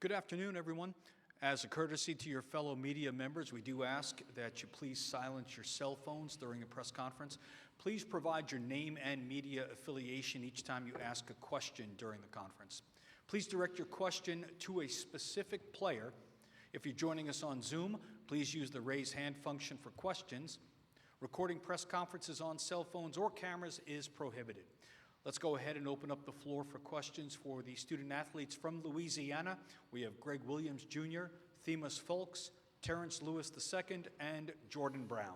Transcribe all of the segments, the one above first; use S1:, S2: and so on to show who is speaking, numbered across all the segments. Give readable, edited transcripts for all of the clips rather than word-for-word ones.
S1: Good afternoon, everyone. As a courtesy to your fellow media members, we do ask that you please silence your cell phones during a press conference. Please provide your name and media affiliation each time you ask a question during the conference. Please direct your question to a specific player. If you're joining us on Zoom, please use the raise hand function for questions. Recording press conferences on cell phones or cameras is prohibited. Let's go ahead and open up the floor for questions for the student athletes from Louisiana. We have Greg Williams Jr., Themis Folks, Terrence Lewis II, and Jordan Brown.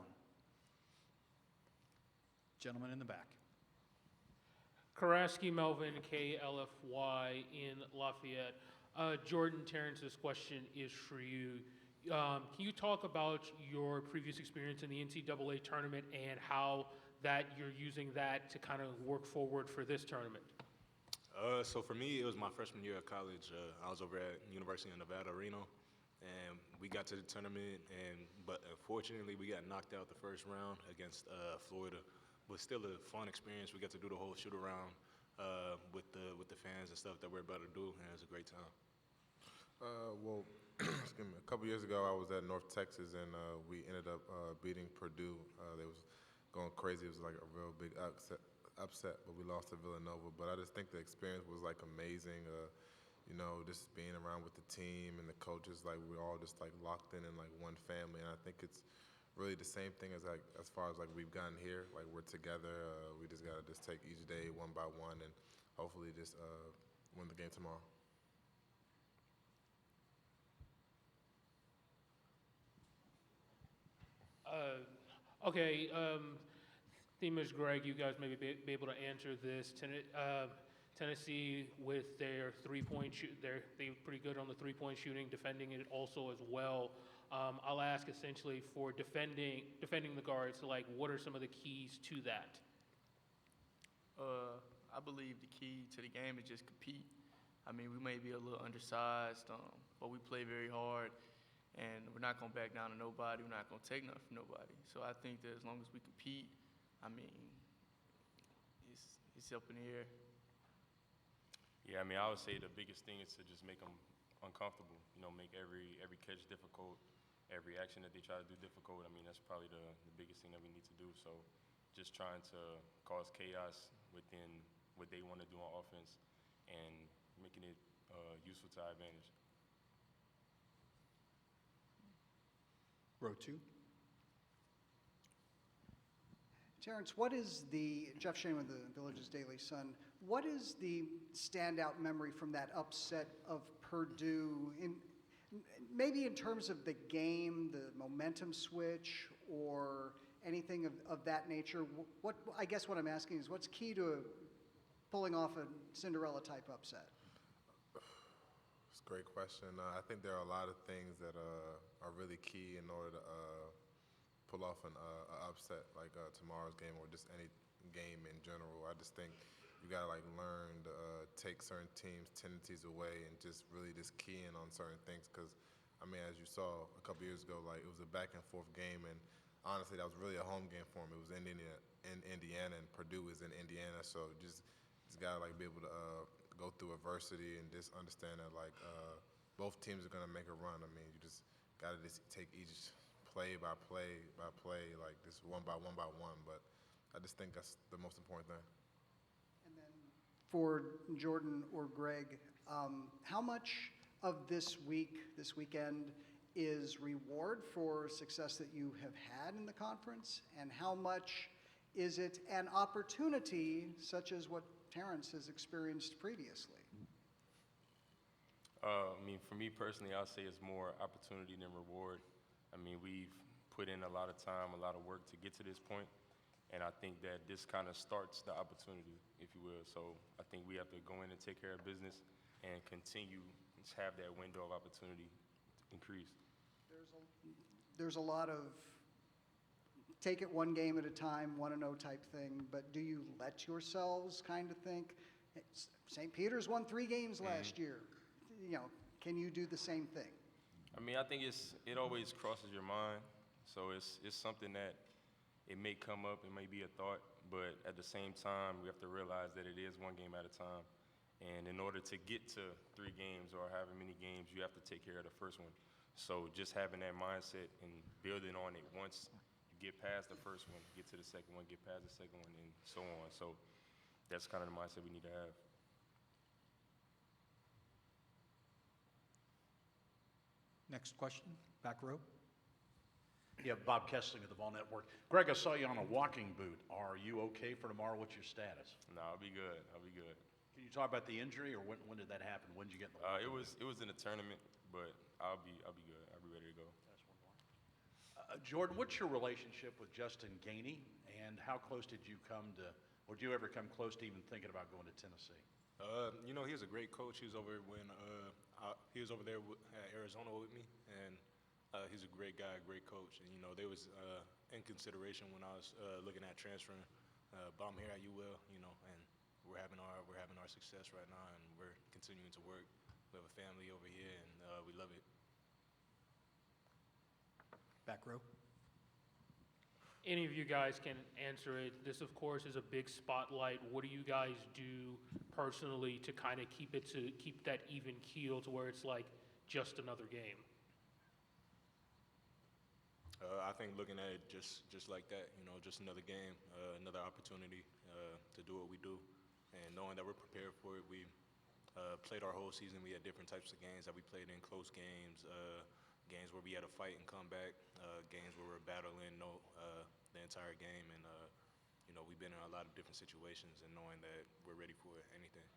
S1: Gentleman in the back.
S2: Karaski Melvin, KLFY in Lafayette. Jordan, Terrence, this question is for you. Can you talk about your previous experience in the NCAA tournament and how that you're using that to kind of work forward for this tournament?
S3: So for me, it was my freshman year of college. I was over at University of Nevada, Reno, and we got to the tournament, but unfortunately we got knocked out the first round against Florida. But still a fun experience. We got to do the whole shoot around with the fans and stuff that we're about to do, and it was a great time.
S4: Well, excuse me, a couple years ago I was at North Texas, and we ended up beating Purdue. They was going crazy. It was like a real big upset, but we lost to Villanova. But I just think the experience was like amazing. Just being around with the team and the coaches, like we're all just like locked in like one family. And I think it's really the same thing as far as like we've gotten here. Like we're together. We just gotta just take each day one by one, and hopefully just win the game tomorrow.
S2: Okay, Themis, Greg, you guys may be able to answer this. Tennessee, with their three-point shoot, they're pretty good on the three-point shooting, defending it also as well. I'll ask essentially for defending the guards. Like, what are some of the keys to that?
S5: I believe the key to the game is just compete. I mean, we may be a little undersized, but we play very hard. And we're not going to back down to nobody. We're not going to take nothing from nobody. So I think that as long as we compete, I mean, it's up in the air.
S6: Yeah, I mean, I would say the biggest thing is to just make them uncomfortable. Make every catch difficult, every action that they try to do difficult. I mean, that's probably the biggest thing that we need to do. So just trying to cause chaos within what they want to do on offense and making it useful to our advantage.
S1: Row two.
S7: Terrence, what is Jeff Shane with the Village's Daily Sun, what is the standout memory from that upset of Purdue, maybe in terms of the game, the momentum switch, or anything of that nature? I guess what I'm asking is what's key to pulling off a Cinderella-type upset?
S4: It's a great question. I think there are a lot of things that are really key in order to pull off an upset like tomorrow's game or just any game in general. I just think you gotta like learn to take certain teams' tendencies away and just really just key in on certain things. Because I mean, as you saw a couple years ago, like it was a back and forth game, and honestly, that was really a home game for them. It was in Indiana, and Purdue is in Indiana, so just gotta like be able to go through adversity and just understand that like both teams are gonna make a run. I mean, you just gotta just take each play by play, like this one by one. But I just think that's the most important thing.
S7: And then for Jordan or Greg, how much of this weekend is reward for success that you have had in the conference, and how much is it an opportunity such as what Terrence has experienced previously?
S6: I mean, for me personally, I'll say it's more opportunity than reward. I mean, we've put in a lot of time, a lot of work to get to this point, and I think that this kind of starts the opportunity, if you will. So I think we have to go in and take care of business and continue to have that window of opportunity increase.
S7: There's a lot of take it one game at a time, want to know type thing, but do you let yourselves kind of think, St. Peter's won 3 games last year, can you do the same thing?
S6: I mean, I think it always crosses your mind, so it's something that it may come up, it may be a thought, but at the same time, we have to realize that it is one game at a time, And in order to get to 3 games or however many games, you have to take care of the first one. So just having that mindset and building on it once you get past the first one, get to the second one, get past the second one, and so on. So that's kind of the mindset we need to have.
S1: Next question, back row.
S8: Yeah, Bob Kessling of the Ball Network. Greg, I saw you on a walking boot. Are you okay for tomorrow? What's your status?
S6: No, I'll be good. I'll be good.
S8: Can you talk about the injury, or when did that happen? When did you get in the walking boot?
S6: It was in a tournament, but I'll be good. I'll be ready to go.
S8: Jordan, what's your relationship with Justin Gainey, and how close did you come to, or did you ever come close to even thinking about going to Tennessee?
S3: You know, he's a great coach. He was over he was over there at Arizona with me, and he's a great guy, great coach. And you know, they was in consideration when I was looking at transferring. But I'm here at UL, you know, and we're having our success right now, and we're continuing to work. We have a family over here, and we love it.
S1: Back row.
S2: Any of you guys can answer it. This, of course, is a big spotlight. What do you guys do personally to kind of keep that even keel to where it's like just another game?
S3: I think looking at it just like that, you know, just another game, another opportunity to do what we do, and knowing that we're prepared for it. We played our whole season. We had different types of games that we played in, close games, games where we had to fight and come back, games where we're battling the entire game, and you know, we've been in a lot of different situations, and knowing that we're ready for anything.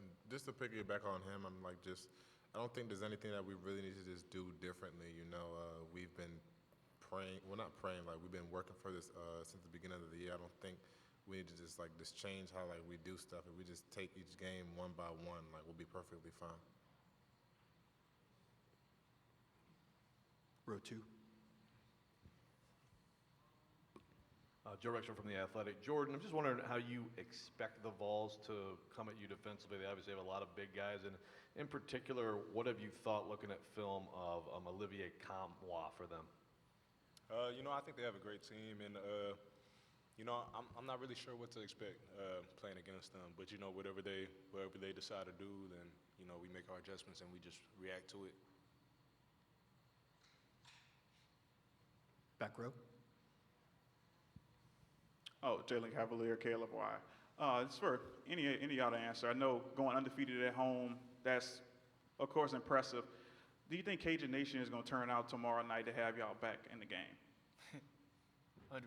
S4: And just to piggyback on him, I don't think there's anything that we really need to just do differently. You know, we've been praying, well, not praying, like we've been working for this since the beginning of the year. I don't think we need to just change how we do stuff. If we just take each game one by one, we'll be perfectly fine.
S1: Row 2.
S9: Joe Rexler from The Athletic. Jordan, I'm just wondering how you expect the Vols to come at you defensively. They obviously have a lot of big guys, and in particular, what have you thought looking at film of Olivier Cambois for them?
S3: You know, I think they have a great team, and you know, I'm not really sure what to expect playing against them. But you know, whatever they decide to do, then you know, we make our adjustments and we just react to it.
S1: Back row.
S10: Oh, Jalen Cavalier, Caleb Y. It's for any of y'all to answer. I know going undefeated at home, that's, of course, impressive. Do you think Cajun Nation is going to turn out tomorrow night to have y'all back in the game?
S5: 100%.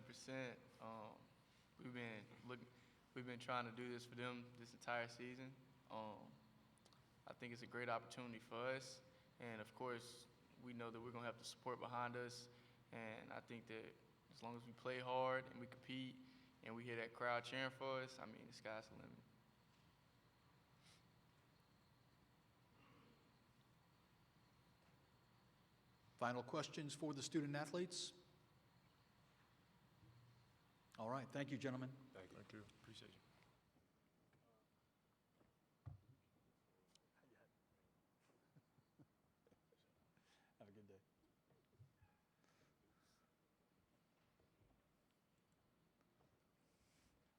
S5: We've been trying to do this for them this entire season. I think it's a great opportunity for us, and of course, we know that we're going to have the support behind us. And I think that as long as we play hard and we compete and we hear that crowd cheering for us, I mean, the sky's the limit.
S1: Final questions for the student athletes? All right, thank you, gentlemen.
S3: Thank you. Appreciate you.
S1: Have a good day.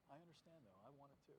S1: I understand, though. I want it too.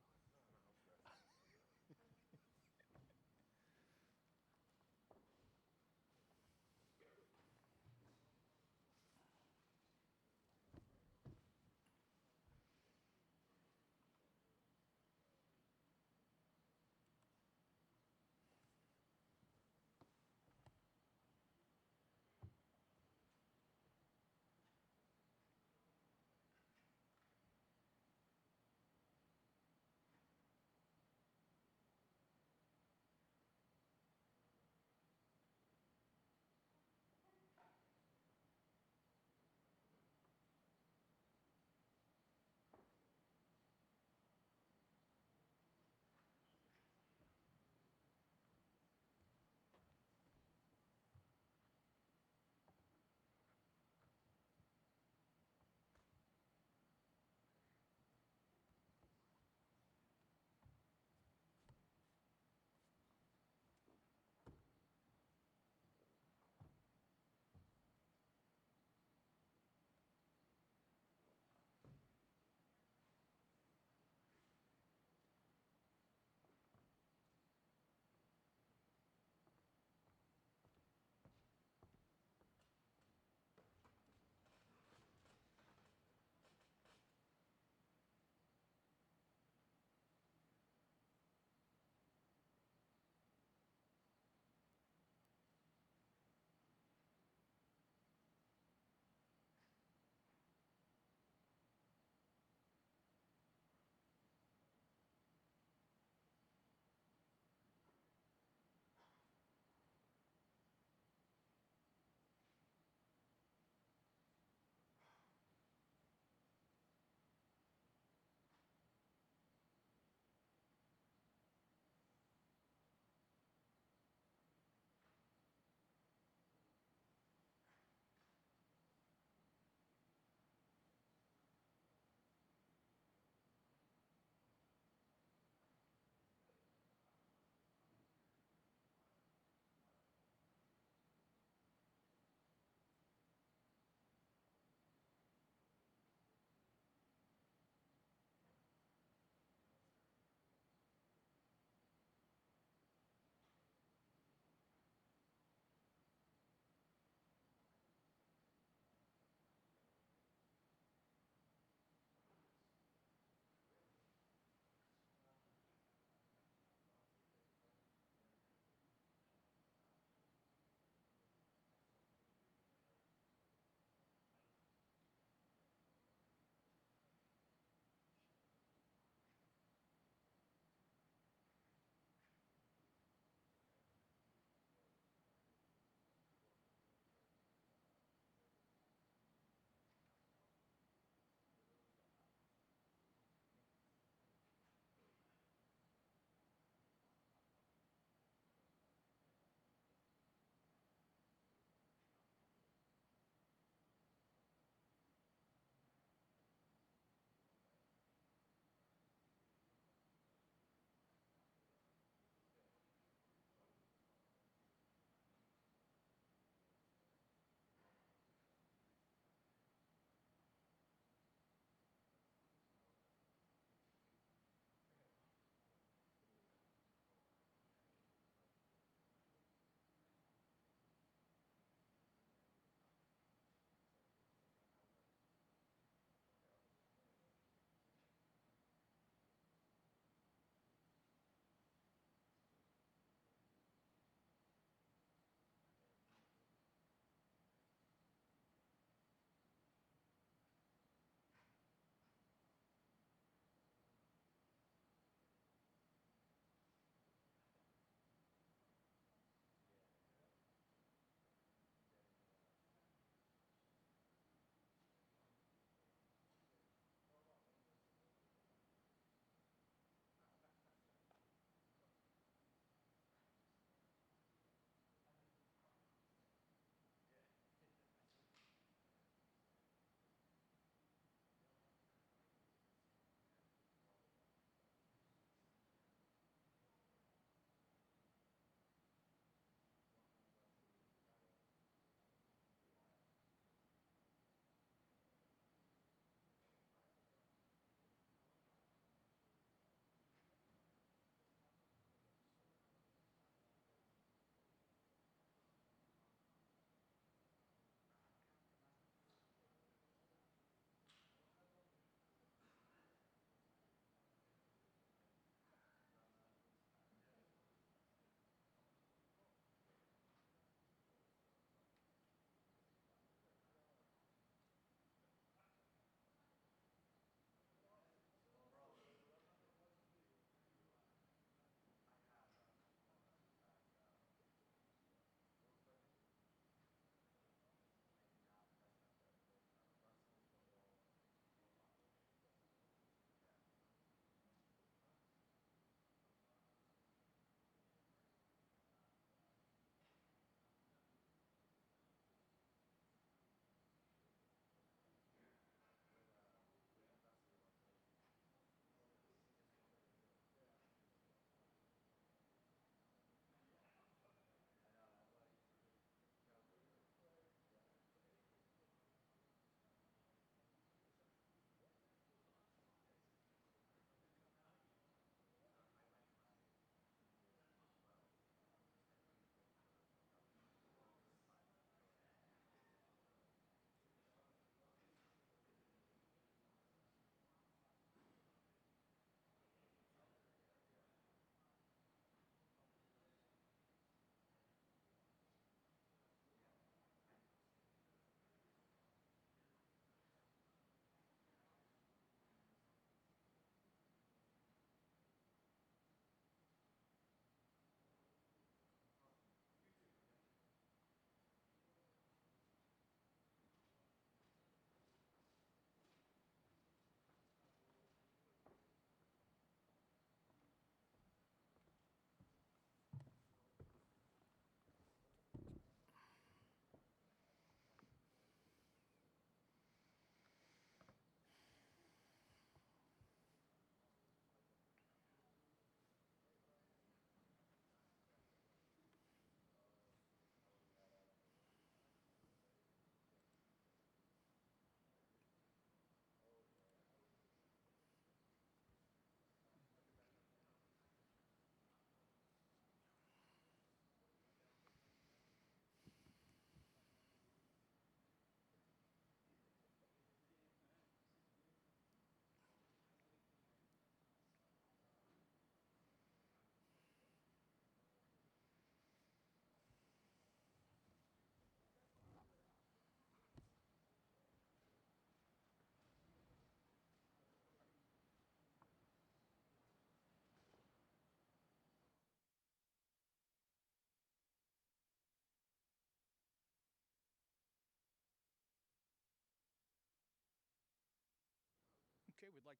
S1: like.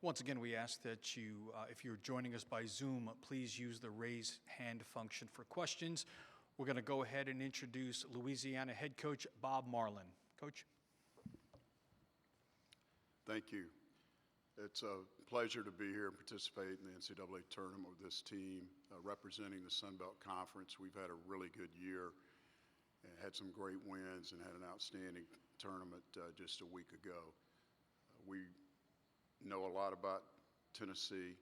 S1: Once again, we ask that you, if you're joining us by Zoom, please use the raise hand function for questions. We're going to go ahead and introduce Louisiana head coach Bob Marlin. Coach.
S11: Thank you. It's a pleasure to be here and participate in the NCAA tournament with this team representing the Sun Belt Conference. We've had a really good year and had some great wins and had an outstanding tournament just a week ago. We know a lot about Tennessee,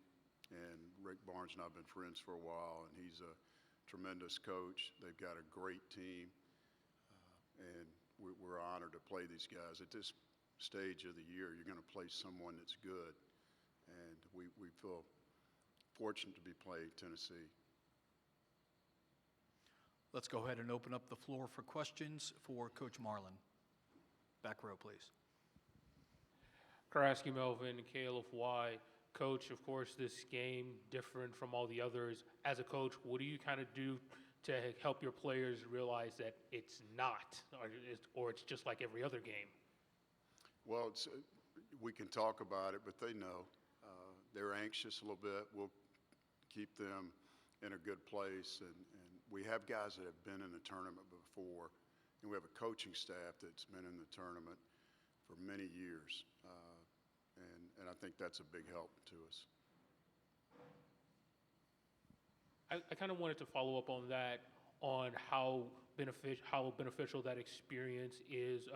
S11: and Rick Barnes and I have been friends for a while, and he's a tremendous coach. They've got a great team, and we're honored to play these guys. At this stage of the year, you're going to play someone that's good, and we feel fortunate to be playing Tennessee.
S1: Let's go ahead and open up the floor for questions for Coach Marlin. Back row, please.
S2: Karaski Melvin, KLFY. Coach, of course, this game different from all the others. As a coach, what do you kind of do to help your players realize that it's not, or it's just like every other game?
S11: Well, we can talk about it, but they know. They're anxious a little bit. We'll keep them in a good place, and we have guys that have been in the tournament before, and we have a coaching staff that's been in the tournament for many years, and I think that's a big help to us.
S2: I kind of wanted to follow up on that, on how beneficial that experience is.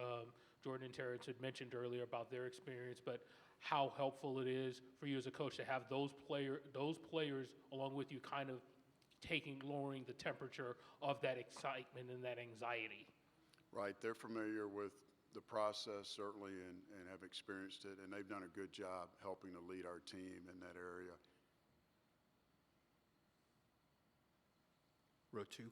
S2: Jordan and Terrence had mentioned earlier about their experience, but how helpful it is for you as a coach to have those players along with you, kind of lowering the temperature of that excitement and that anxiety.
S11: Right, they're familiar with the process certainly and have experienced it, and they've done a good job helping to lead our team in that area.
S1: Row two.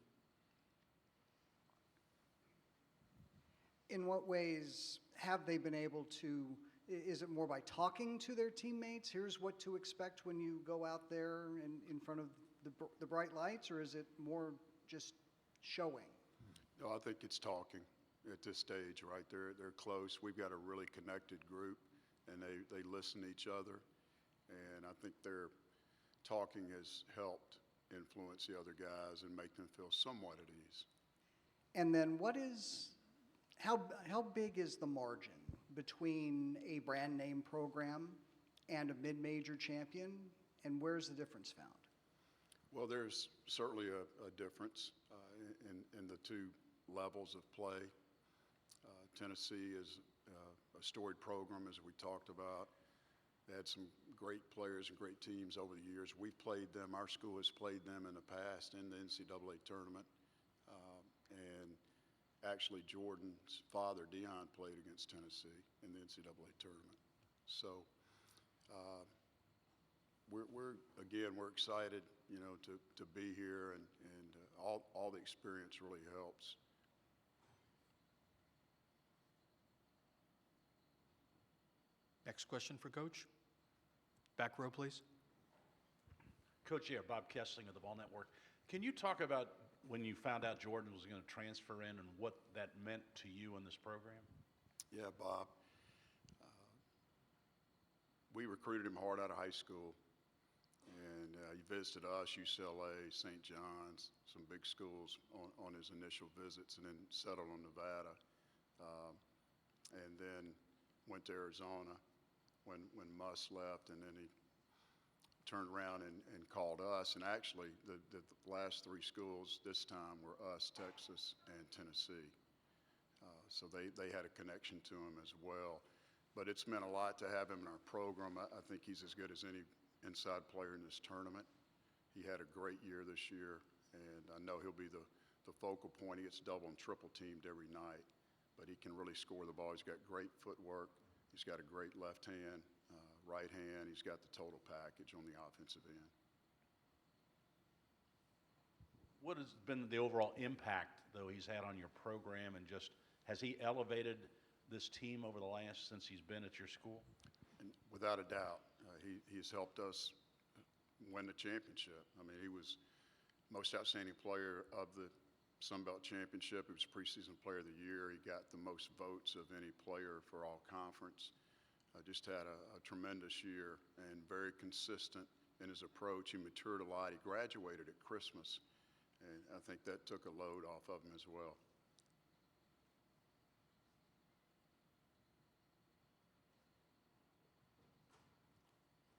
S7: In what ways have they been able to, is it more by talking to their teammates? Here's what to expect when you go out there in front of the bright lights, or is it more just showing?
S11: No, I think it's talking at this stage, right? They're close. We've got a really connected group, and they listen to each other, and I think their talking has helped influence the other guys and make them feel somewhat at ease.
S7: And then how big is the margin between a brand name program and a mid-major champion, and where's the difference found?
S11: Well, there's certainly a difference in the two levels of play. Tennessee is a storied program, as we talked about. They had some great players and great teams over the years. We've played them. Our school has played them in the past in the NCAA tournament. And actually, Jordan's father, Dion, played against Tennessee in the NCAA tournament. So we're excited, to be here, and all the experience really helps.
S1: Next question for Coach. Back row, please.
S8: Coach, Bob Kessling of the Ball Network. Can you talk about when you found out Jordan was going to transfer in and what that meant to you in this program?
S11: Yeah, Bob. We recruited him hard out of high school, and he visited us, UCLA, St. John's, some big schools on his initial visits, and then settled on Nevada, and then went to Arizona when Muss left, and then he turned around and called us. And actually, the last three schools this time were us, Texas, and Tennessee. So they had a connection to him as well. But it's meant a lot to have him in our program. I think he's as good as any inside player in this tournament. He had a great year this year, and I know he'll be the focal point. He gets double and triple teamed every night, but he can really score the ball. He's got great footwork. He's got a great left hand, right hand. He's got the total package on the offensive end.
S8: What has been the overall impact, though, he's had on your program, and just has he elevated this team over the last since he's been at your school?
S11: And without a doubt, he's helped us win the championship. I mean, he was most outstanding player of the Sun Belt Championship. He was preseason player of the year. He got the most votes of any player for all conference. Just had a tremendous year and very consistent in his approach. He matured a lot. He graduated at Christmas, and I think that took a load off of him as well.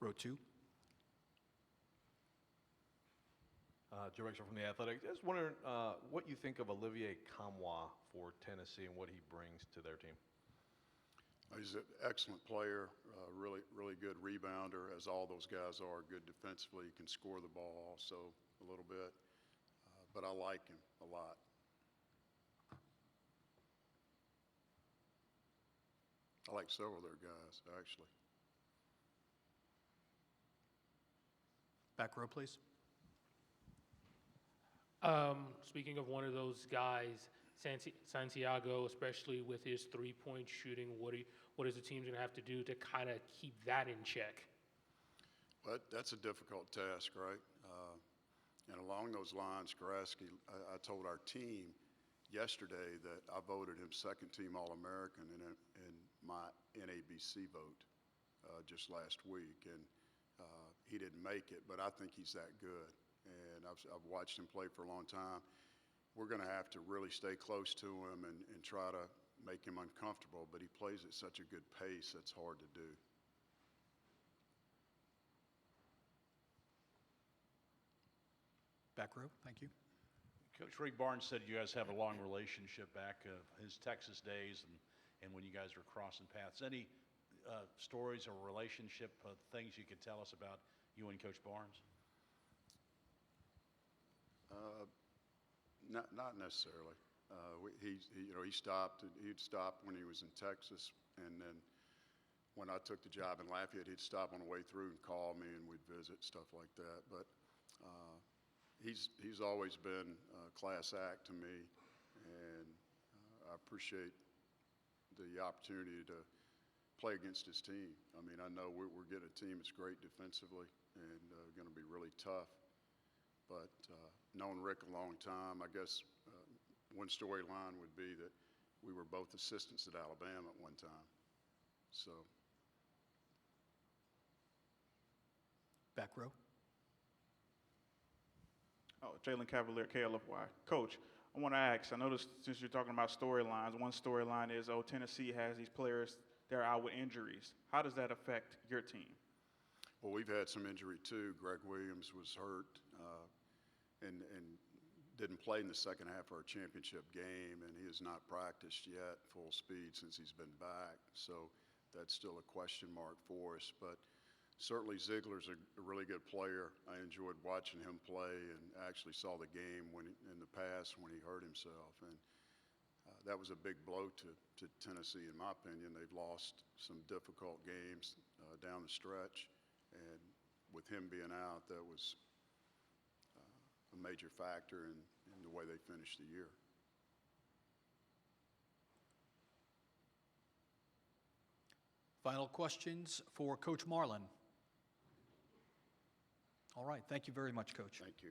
S1: Row 2.
S9: Joe Rexrode from The Athletic. Just wondering what you think of Olivier Kamwa for Tennessee and what he brings to their team.
S11: He's an excellent player, really good rebounder, as all those guys are. Good defensively, he can score the ball also a little bit, but I like him a lot. I like several of their guys, actually.
S1: Back row, please.
S2: Speaking of one of those guys, Santiago, especially with his three-point shooting, what is the team going to have to do to kind of keep that in check?
S11: But that's a difficult task, right? And along those lines, Garaski, I told our team yesterday that I voted him second team All-American in my NABC vote just last week, and he didn't make it, but I think he's that good. And I've watched him play for a long time. We're going to have to really stay close to him and try to make him uncomfortable, but he plays at such a good pace, that's hard to do.
S1: Back row, thank you.
S8: Coach Rick Barnes said you guys have a long relationship back his Texas days and when you guys were crossing paths. Any stories or relationship things you could tell us about you and Coach Barnes?
S11: Not necessarily. He stopped. He'd stop when he was in Texas, and then when I took the job in Lafayette, he'd stop on the way through and call me, and we'd visit, stuff like that. But he's always been a class act to me, and I appreciate the opportunity to play against his team. I mean, I know we're getting a team that's great defensively and going to be really tough. But knowing Rick a long time, I guess one storyline would be that we were both assistants at Alabama at one time. So.
S1: Back row.
S10: Oh, Jalen Cavalier, KLFY. Coach, I want to ask, I noticed since you're talking about storylines, one storyline is, Tennessee has these players, they're out with injuries. How does that affect your team?
S11: Well, we've had some injury too. Greg Williams was hurt and didn't play in the second half of our championship game, and he has not practiced yet full speed since he's been back. So that's still a question mark for us. But certainly Ziegler's a really good player. I enjoyed watching him play and actually saw the game in the past when he hurt himself. And that was a big blow to Tennessee, in my opinion. They've lost some difficult games down the stretch. And with him being out, that was a major factor in the way they finished the year.
S1: Final questions for Coach Marlin. All right, thank you very much, Coach.
S11: Thank you.